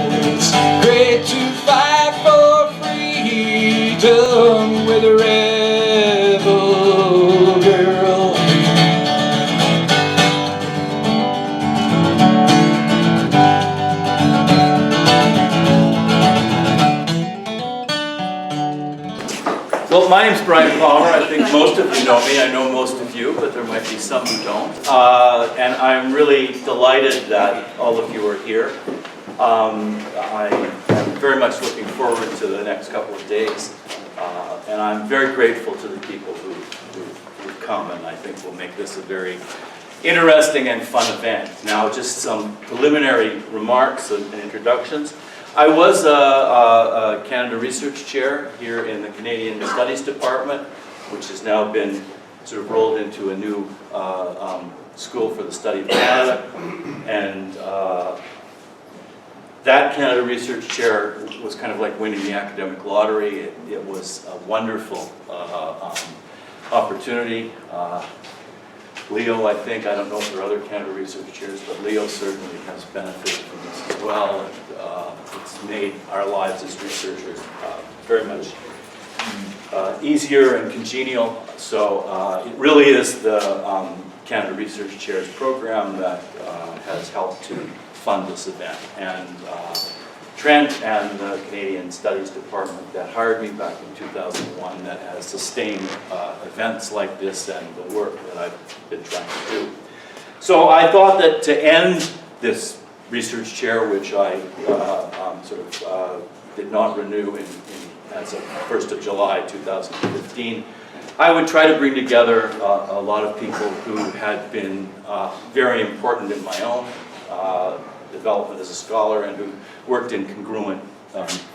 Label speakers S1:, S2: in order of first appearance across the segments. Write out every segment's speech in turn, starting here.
S1: It's great to fight for freedom with a rebel girl.
S2: Well, my name's Bryan Palmer. I think most of you know me. I know most of you, but there might be some who don't. And I'm really delighted that all of you are here. I am very much looking forward to the next couple of days. And I'm very grateful to the people who've come, and I think we'll make this a very interesting and fun event. Now, just some preliminary remarks and introductions. I was a Canada Research Chair here in the Canadian Studies Department, which has now been sort of rolled into a new School for the Study of Canada. And that Canada Research Chair was kind of like winning the academic lottery. It was a wonderful opportunity. Leo, I don't know if there are other Canada Research Chairs, but Leo certainly has benefited from this as well. And it's made our lives as researchers very much easier and congenial. So it really is the Canada Research Chairs program that has helped to fund this event. And Trent and the Canadian Studies Department that hired me back in 2001 that has sustained events like this and the work that I've been trying to do. So I thought that to end this research chair, which I did not renew as of 1st of July 2015, I would try to bring together a lot of people who had been very important in my own development as a scholar and who worked in congruent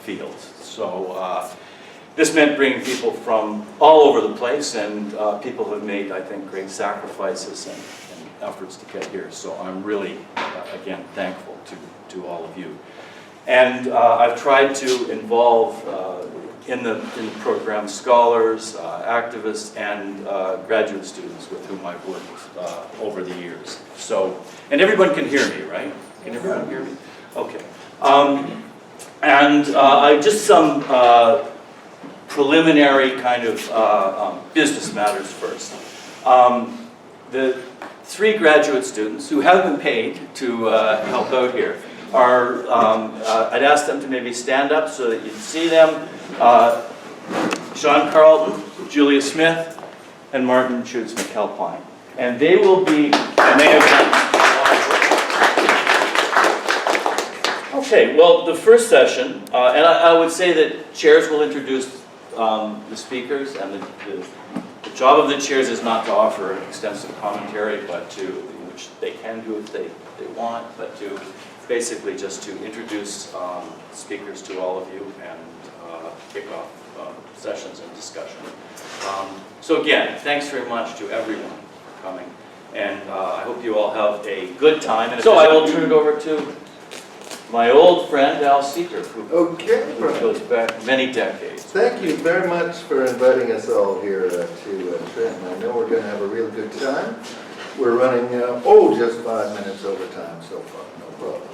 S2: fields. So this meant bringing people from all over the place, and people have made, I think, great sacrifices and efforts to get here. So I'm really, again, thankful to all of you. And I've tried to involve in the program scholars, activists, and graduate students with whom I've worked over the years. So, and everyone can hear me, right? Can everyone hear me? Okay. Just some preliminary kind of business matters first. The three graduate students who have been paid to help out here are, I'd ask them to maybe stand up so that you can see them. Sean Carlton, Julia Smith, and Martin Schutz McAlpine. And they will be, and they have done. Okay, well, the first session, and I would say that chairs will introduce the speakers, and the job of the chairs is not to offer extensive commentary, but which they can do if they want, but to basically just to introduce speakers to all of you and kick off sessions and discussion. So again, thanks very much to everyone for coming, and I hope you all have a good time. And so I will turn it over to my old friend, Al Seager, who goes back many decades.
S3: Thank you very much for inviting us all here to Trent. I know we're going to have a real good time. We're running, just 5 minutes over time so far, no problem.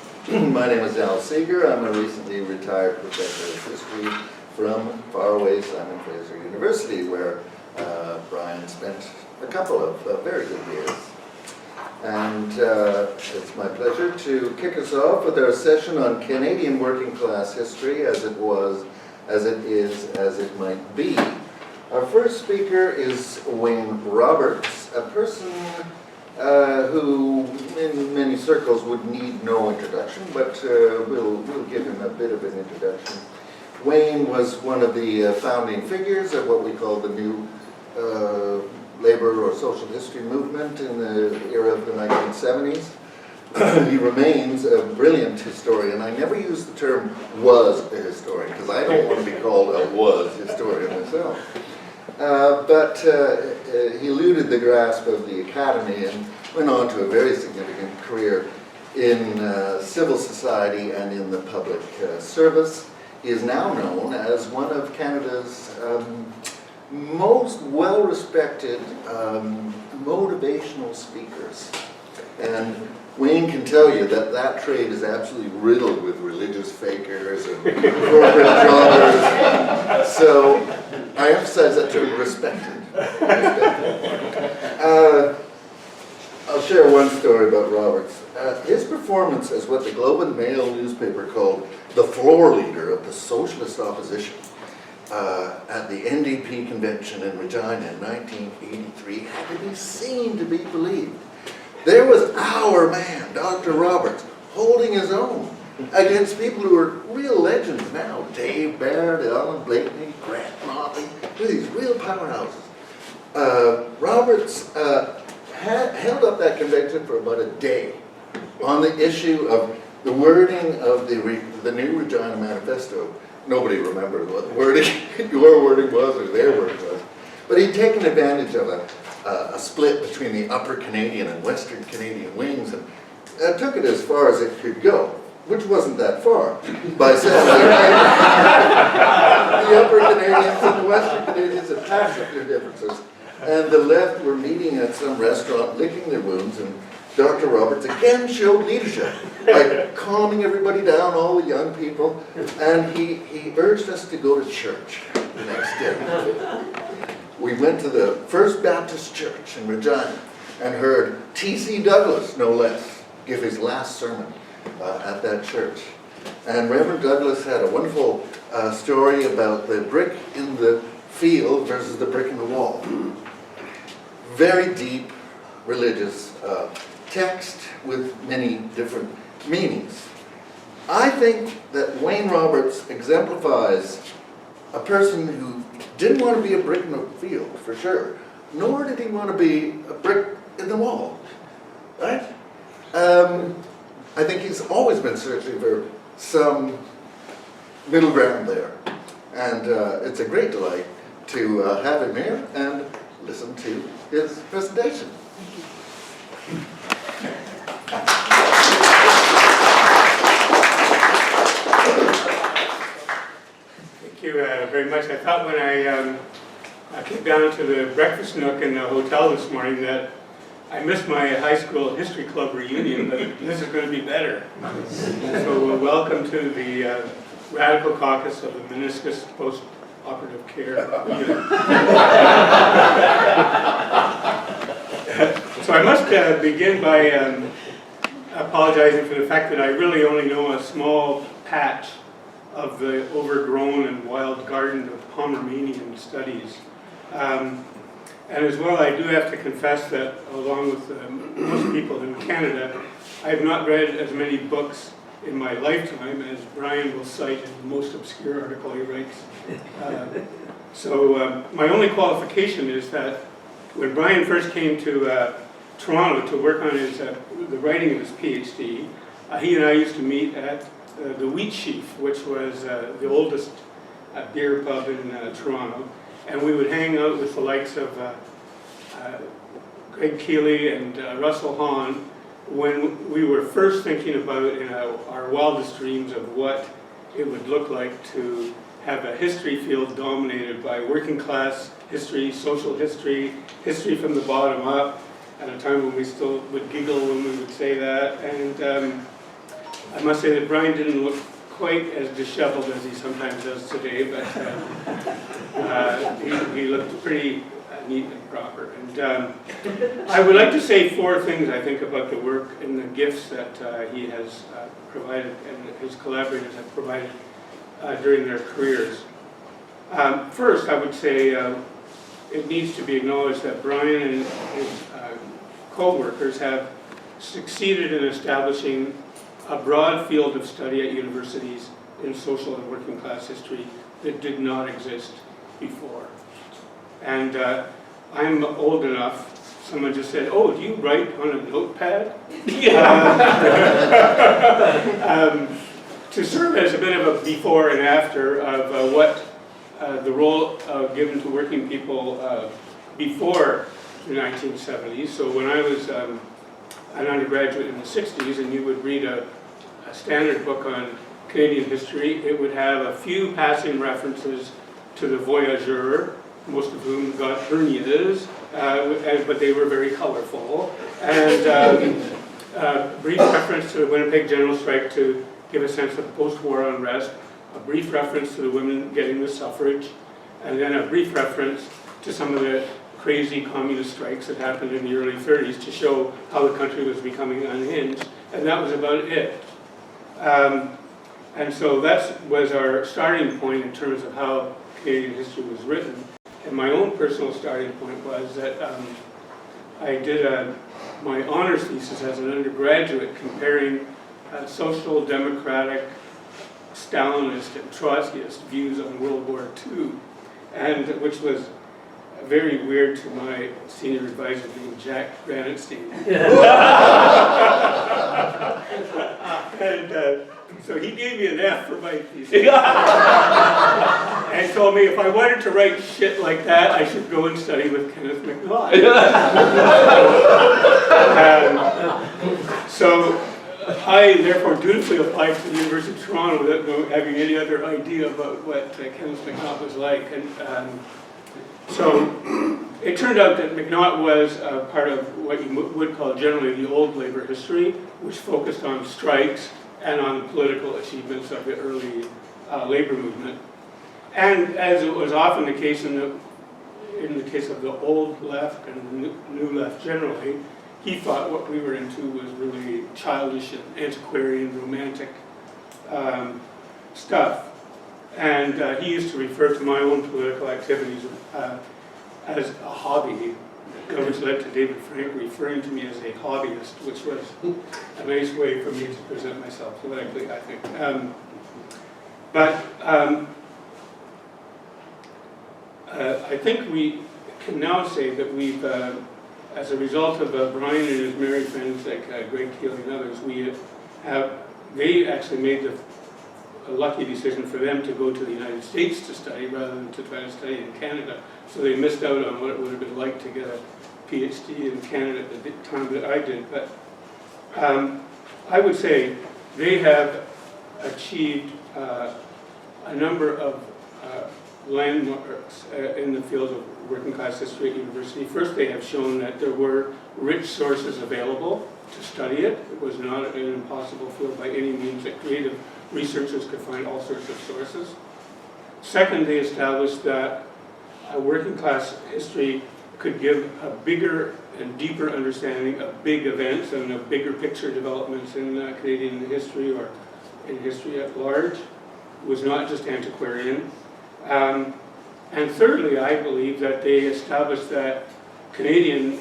S3: My name is Al Seager. I'm a recently retired professor of history from faraway Simon Fraser University, where Bryan spent a couple of very good years. And it's my pleasure to kick us off with our session on Canadian working class history as it was, as it is, as it might be. Our first speaker is Wayne Roberts, a person who in many circles would need no introduction, but we'll give him a bit of an introduction. Wayne was one of the founding figures of what we call the new labor or social history movement in the era of the 1970s. He remains a brilliant historian. I never use the term was a historian because I don't want to be called a was historian myself. But he eluded the grasp of the academy and went on to a very significant career in civil society and in the public service. He is now known as one of Canada's most well-respected motivational speakers. And Wayne can tell you that that trade is absolutely riddled with religious religious fakers and corporate jobbers. So I emphasize that term respected. I'll share one story about Roberts. His performance as what the Globe and Mail newspaper called the floor leader of the socialist opposition at the NDP convention in Regina in 1983 had to be seen to be believed. There was our man, Dr. Roberts, holding his own against people who are real legends now. Dave Baird, Alan Blakeney, Grant Motley, these real powerhouses. Roberts held up that convention for about a day on the issue of the wording of the new Regina Manifesto. Nobody remembered what the wording, your wording was or their wording was. But he'd taken advantage of a split between the upper Canadian and western Canadian wings and took it as far as it could go, which wasn't that far, by saying the upper Canadians and the western Canadians had patched up their differences, and the left were meeting at some restaurant, licking their wounds, and Dr. Roberts again showed leadership by calming everybody down, all the young people, and he urged us to go to church the next day. We went to the First Baptist Church in Regina and heard T.C. Douglas, no less, give his last sermon at that church. And Reverend Douglas had a wonderful story about the brick in the field versus the brick in the wall. Very deep religious text with many different meanings. I think that Wayne Roberts exemplifies a person who didn't want to be a brick in the field, for sure, nor did he want to be a brick in the wall, right? I think he's always been searching for some middle ground there. And it's a great delight to have him here and listen to his presentation.
S4: Thank you very much. I thought when I came down to the breakfast nook in the hotel this morning that I missed my high school history club reunion, but this is going to be better. So welcome to the Radical Caucus of the Meniscus Post-Operative Care Unit. So I must begin by apologizing for the fact that I really only know a small patch of the overgrown and wild garden of Palmermanian studies. And as well, I do have to confess that, along with most people in Canada, I have not read as many books in my lifetime as Bryan will cite in the most obscure article he writes. So my only qualification is that when Bryan first came to Toronto to work on the writing of his PhD, he and I used to meet at the Wheat Sheaf, which was the oldest beer pub in Toronto. And we would hang out with the likes of Greg Keeley and Russell Hahn when we were first thinking about in our wildest dreams of what it would look like to have a history field dominated by working class history, social history, history from the bottom up, at a time when we still would giggle when we would say that. And I must say that Bryan didn't look quite as disheveled as he sometimes does today, but he looked pretty neat and proper. And I would like to say four things, I think, about the work and the gifts that he has provided and his collaborators have provided during their careers. First, I would say it needs to be acknowledged that Bryan and his co-workers have succeeded in establishing a broad field of study at universities in social and working class history that did not exist before. And I'm old enough, someone just said, "Oh, do you write on a notepad?" To serve as a bit of a before and after of what the role given to working people before the 1970s. So when I was an undergraduate in the 60s and you would read a standard book on Canadian history, it would have a few passing references to the voyageurs, most of whom got hernias, but they were very colorful, and brief reference to the Winnipeg General Strike to give a sense of post-war unrest, a brief reference to the women getting the suffrage, and then a brief reference to some of the crazy communist strikes that happened in the early 30s to show how the country was becoming unhinged, and that was about it. And so that was our starting point in terms of how Canadian history was written. And my own personal starting point was that I did my honors thesis as an undergraduate comparing social democratic, Stalinist, and Trotskyist views on World War II, and which was very weird to my senior advisor being Jack Granitstein. And so he gave me an F for my thesis. And told me if I wanted to write shit like that, I should go and study with Kenneth McNaught. So I therefore dutifully applied to the University of Toronto without having any other idea about what Kenneth McNaught was like. And so it turned out that McNaught was part of what you would call generally the old labor history, which focused on strikes and on political achievements of the early labor movement. And as it was often the case in the case of the old left and the new left generally, he thought what we were into was really childish and antiquarian, romantic stuff. And he used to refer to my own political activities as a hobby, which led to David Frank referring to me as a hobbyist, which was a nice way for me to present myself politically, I think. I think we can now say that we've, as a result of Bryan and his Mary friends like Greg Keeley and others, they actually made the lucky decision for them to go to the United States to study rather than to try to study in Canada. So they missed out on what it would have been like to get a PhD in Canada at the time that I did. But I would say they have achieved a number of landmarks in the field of working class history at university. First, they have shown that there were rich sources available to study it. It was not an impossible field by any means, that creative researchers could find all sorts of sources. Second, they established that working class history could give a bigger and deeper understanding of big events and of bigger picture developments in Canadian history or in history at large. It was not just antiquarian. And thirdly, I believe that they established that Canadian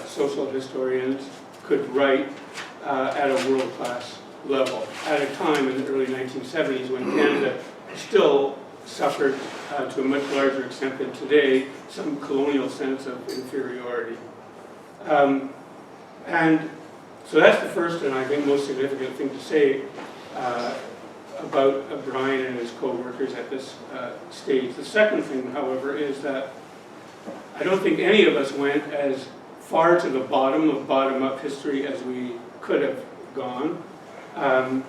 S4: social historians could write at a world-class level at a time in the early 1970s when Canada still suffered to a much larger extent than today some colonial sense of inferiority. And so that's the first and I think most significant thing to say about Bryan and his co-workers at this stage. The second thing, however, is that I don't think any of us went as far to the bottom of bottom-up history as we could have gone. And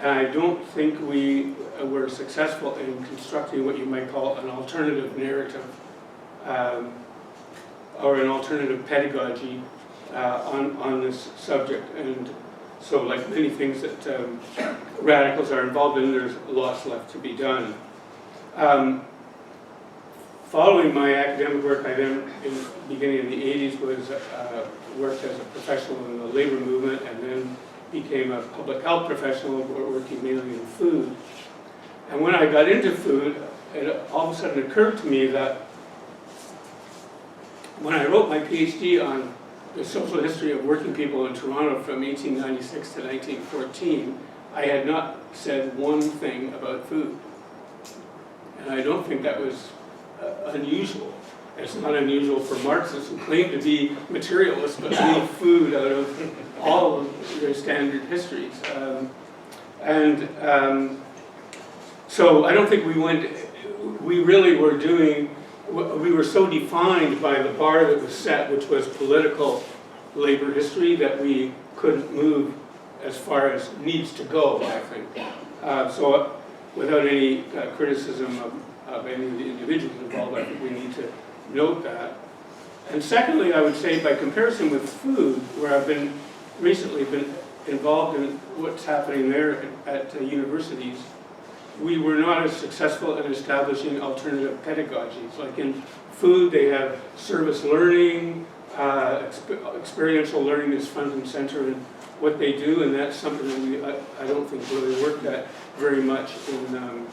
S4: I don't think we were successful in constructing what you might call an alternative narrative or an alternative pedagogy on this subject. And so, like many things that radicals are involved in, there's lots left to be done. Following my academic work, I then, beginning in the 80s, worked as a professional in the labor movement and then became a public health professional working mainly in food. And when I got into food, it all of a sudden occurred to me that when I wrote my PhD on the social history of working people in Toronto from 1896 to 1914, I had not said one thing about food. And I don't think that was unusual. It's not unusual for Marxists who claim to be materialists but leave food out of all of their standard histories. So I don't think we really were doing, we were so defined by the bar that was set, which was political labor history, that we couldn't move as far as needs to go, I think. So without any criticism of any of the individuals involved, I think we need to note that. And secondly, I would say by comparison with food, where I've recently been involved in what's happening there at universities, we were not as successful in establishing alternative pedagogies. Like in food, they have service learning, experiential learning is front and center in what they do, and that's something that I don't think really worked at very much in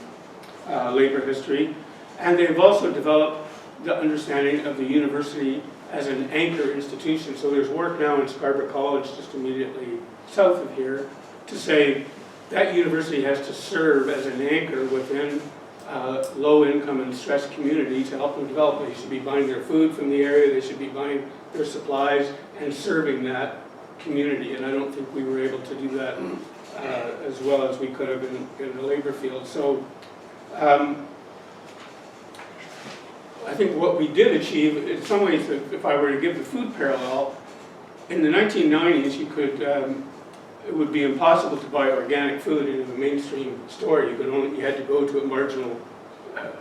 S4: labor history. And they've also developed the understanding of the university as an anchor institution. So there's work now in Scarborough College, just immediately south of here, to say that university has to serve as an anchor within low-income and stressed community to help them develop. They should be buying their food from the area, they should be buying their supplies and serving that community. And I don't think we were able to do that as well as we could have in the labor field. So I think what we did achieve, in some ways, if I were to give the food parallel, in the 1990s you could, it would be impossible to buy organic food in a mainstream store. You had to go to a marginal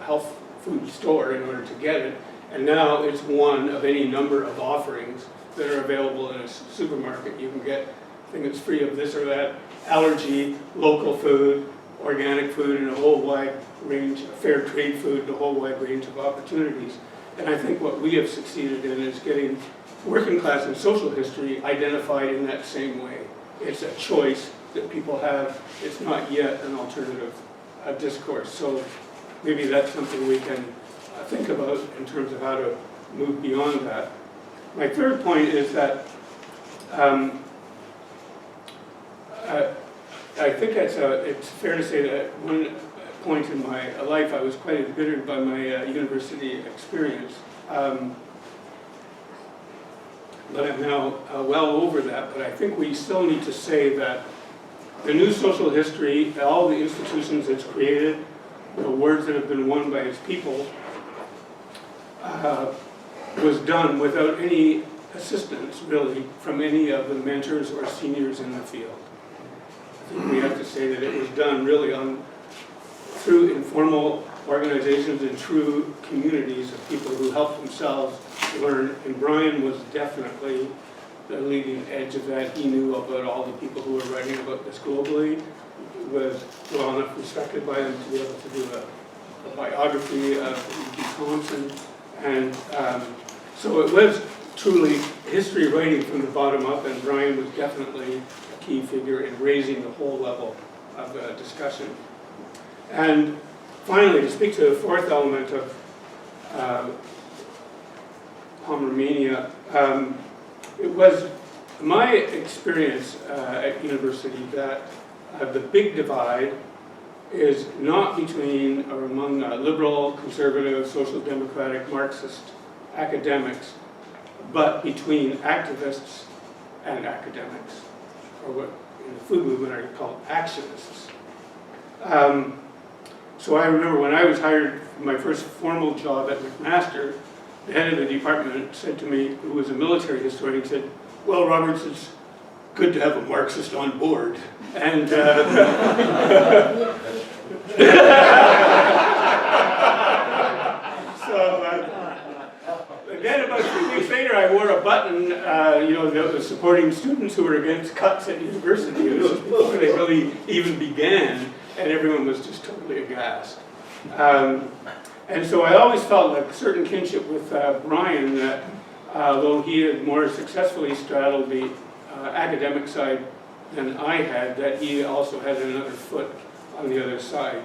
S4: health food store in order to get it. And now it's one of any number of offerings that are available in a supermarket. You can get a thing that's free of this or that, allergy, local food, organic food, and a whole wide range, fair trade food, and a whole wide range of opportunities. And I think what we have succeeded in is getting working class and social history identified in that same way. It's a choice that people have. It's not yet an alternative discourse. So maybe that's something we can think about in terms of how to move beyond that. My third point is that I think it's fair to say that at one point in my life I was quite embittered by my university experience. But I'm now well over that, but I think we still need to say that the new social history, all the institutions it's created, the words that have been won by its people, was done without any assistance, really, from any of the mentors or seniors in the field. I think we have to say that it was done really through informal organizations and true communities of people who helped themselves learn. And Bryan was definitely the leading edge of that. He knew about all the people who were writing about this globally. He was well enough respected by them to be able to do a biography of E.G. Thompson. And so it was truly history writing from the bottom up, and Bryan was definitely a key figure in raising the whole level of discussion. And finally, to speak to the fourth element of Palmermania, it was my experience at university that the big divide is not between or among liberal, conservative, social democratic, Marxist academics, but between activists and academics, or what in the food movement are called actionists. So I remember when I was hired for my first formal job at McMaster, the head of the department said to me, who was a military historian, said, "Well, Roberts, it's good to have a Marxist on board." And then about 2 weeks later, I wore a button, that was supporting students who were against cuts at university. It was just before they really even began, and everyone was just totally aghast. And so I always felt like a certain kinship with Bryan, that though he had more successfully straddled the academic side than I had, that he also had another foot on the other side.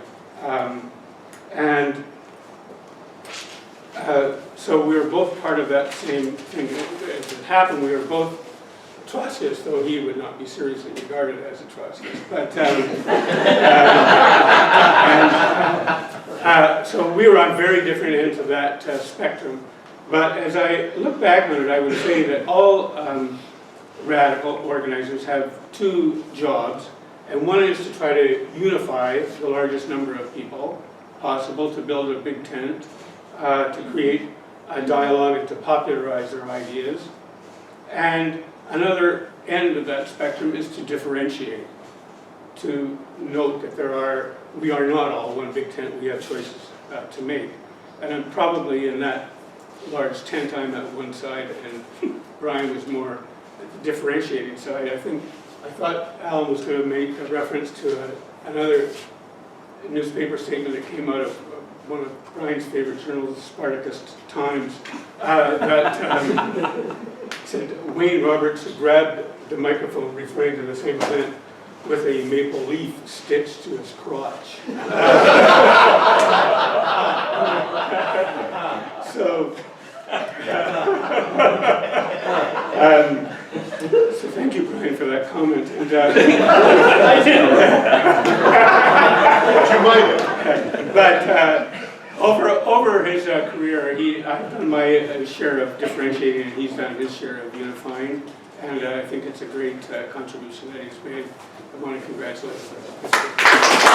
S4: So we were both part of that same thing. As it happened, we were both Trotskyists, though he would not be seriously regarded as a Trotskyist. But so we were on very different ends of that spectrum. But as I look back on it, I would say that all radical organizers have two jobs, and one is to try to unify the largest number of people possible, to build a big tent, to create a dialogue and to popularize their ideas. And another end of that spectrum is to differentiate, to note that we are not all one big tent, we have choices to make. And I'm probably in that large tent, I'm at one side, and Bryan was more at the differentiating side. I think I thought Alan was going to make a reference to another newspaper statement that came out of one of Brian's favorite journals, the Spartacus Times, that said Wayne Roberts grabbed the microphone referring to the same event with a maple leaf stitched to his crotch. So thank you, Brian, for that comment. And,
S3: I didn't. But you might have.
S4: but over his career, I've done my share of differentiating, and he's done his share of unifying. And I think it's a great contribution that he's made. I want to congratulate him.